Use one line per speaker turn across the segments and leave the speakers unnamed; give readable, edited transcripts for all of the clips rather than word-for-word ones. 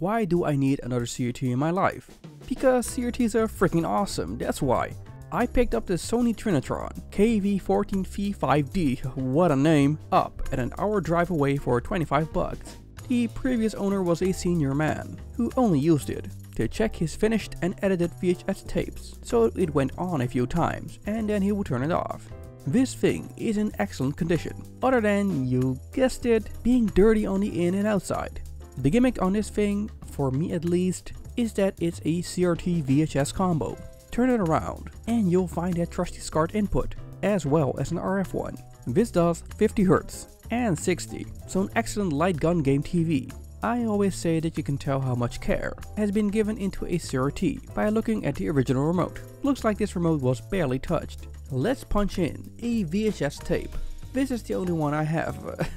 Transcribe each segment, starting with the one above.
Why do I need another CRT in my life? Because CRTs are freaking awesome, that's why. I picked up the Sony Trinitron KV-14V5D, what a name, up at an hour drive away for 25 bucks. The previous owner was a senior man who only used it to check his finished and edited VHS tapes, so it went on a few times and then he would turn it off. This thing is in excellent condition, other than, you guessed it, being dirty on the in and outside. The gimmick on this thing, for me at least, is that it's a CRT VHS combo. Turn it around and you'll find that trusty SCART input, as well as an RF one. This does 50Hz and 60, so an excellent light gun game TV. I always say that you can tell how much care has been given into a CRT by looking at the original remote. Looks like this remote was barely touched. Let's punch in a VHS tape. This is the only one I have.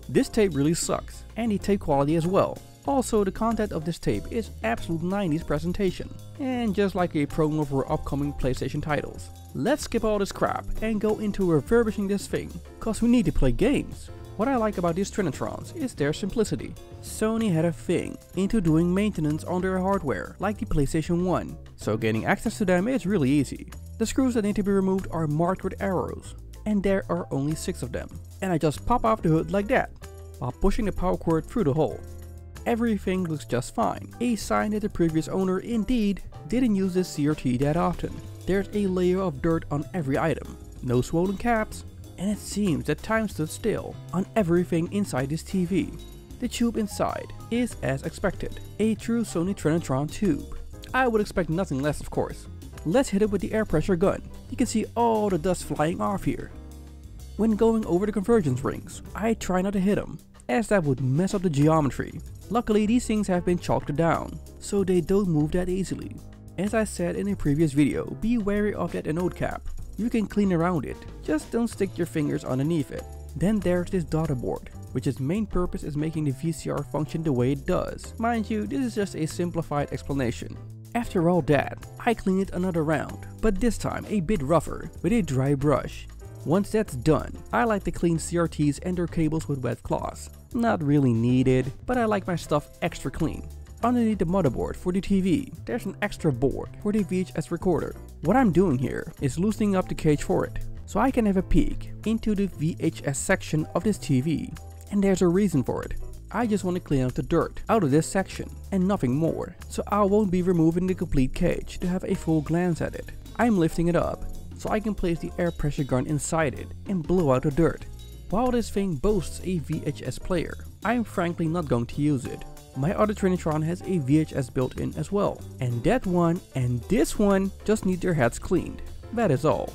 This tape really sucks, and the tape quality as well. Also, the content of this tape is absolute 90s presentation, and just like a promo for upcoming PlayStation titles. Let's skip all this crap and go into refurbishing this thing, cause we need to play games. What I like about these Trinitrons is their simplicity. Sony had a thing into doing maintenance on their hardware, like the PlayStation 1, so getting access to them is really easy. The screws that need to be removed are marked with arrows, and there are only 6 of them. And I just pop off the hood like that, while pushing the power cord through the hole. Everything looks just fine, a sign that the previous owner indeed didn't use this CRT that often. There's a layer of dirt on every item, no swollen caps, and it seems that time stood still on everything inside this TV. The tube inside is as expected, a true Sony Trinitron tube. I would expect nothing less, of course. Let's hit it with the air pressure gun. You can see all the dust flying off here. When going over the convergence rings, I try not to hit them, as that would mess up the geometry. Luckily, these things have been chalked down, so they don't move that easily. As I said in a previous video, be wary of that anode cap. You can clean around it, just don't stick your fingers underneath it. Then there's this daughter board, which its main purpose is making the VCR function the way it does. Mind you, this is just a simplified explanation. After all that, I clean it another round, but this time a bit rougher, with a dry brush. Once that's done, I like to clean CRTs and their cables with wet cloths. Not really needed, but I like my stuff extra clean. Underneath the motherboard for the TV, there's an extra board for the VHS recorder. What I'm doing here is loosening up the cage for it, so I can have a peek into the VHS section of this TV. And there's a reason for it. I just want to clean out the dirt out of this section and nothing more, so I won't be removing the complete cage to have a full glance at it. I'm lifting it up so I can place the air pressure gun inside it and blow out the dirt. While this thing boasts a VHS player, I'm frankly not going to use it. My other Trinitron has a VHS built in as well, and that one and this one just need their heads cleaned. That is all,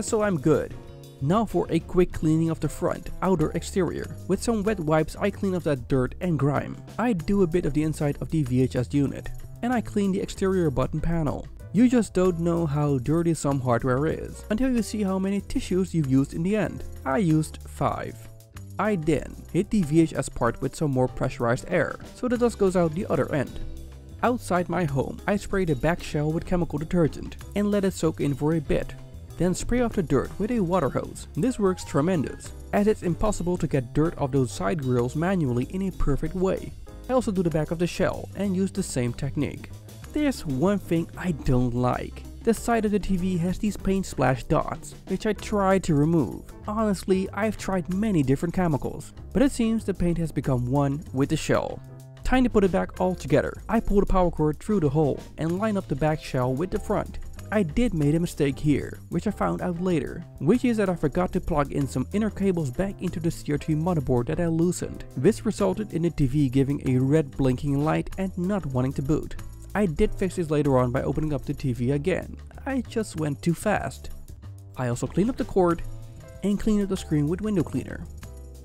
so I'm good. Now for a quick cleaning of the front, outer exterior. With some wet wipes I clean off that dirt and grime. I do a bit of the inside of the VHS unit, and I clean the exterior button panel. You just don't know how dirty some hardware is until you see how many tissues you've used in the end. I used 5. I then hit the VHS part with some more pressurized air, so the dust goes out the other end. Outside my home, I spray the back shell with chemical detergent and let it soak in for a bit. Then spray off the dirt with a water hose. This works tremendous, as it's impossible to get dirt off those side grills manually in a perfect way. I also do the back of the shell and use the same technique. There's one thing I don't like. The side of the TV has these paint splash dots, which I tried to remove. Honestly, I've tried many different chemicals, but it seems the paint has become one with the shell. Time to put it back all together. I pull the power cord through the hole and line up the back shell with the front. I did make a mistake here, which I found out later, which is that I forgot to plug in some inner cables back into the CRT motherboard that I loosened. This resulted in the TV giving a red blinking light and not wanting to boot. I did fix this later on by opening up the TV again. I just went too fast. I also cleaned up the cord and cleaned up the screen with window cleaner.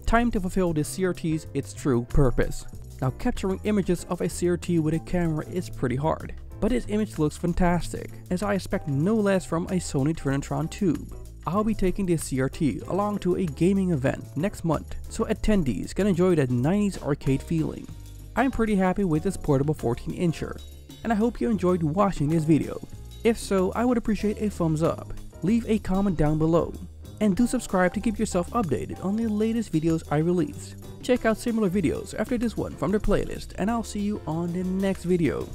Time to fulfill this CRT's its true purpose. Now capturing images of a CRT with a camera is pretty hard, but this image looks fantastic, as I expect no less from a Sony Trinitron tube. I'll be taking this CRT along to a gaming event next month, so attendees can enjoy that 90s arcade feeling. I'm pretty happy with this portable 14-incher, and I hope you enjoyed watching this video. If so, I would appreciate a thumbs up. Leave a comment down below. and do subscribe to keep yourself updated on the latest videos I release. Check out similar videos after this one from the playlist, and I'll see you on the next video.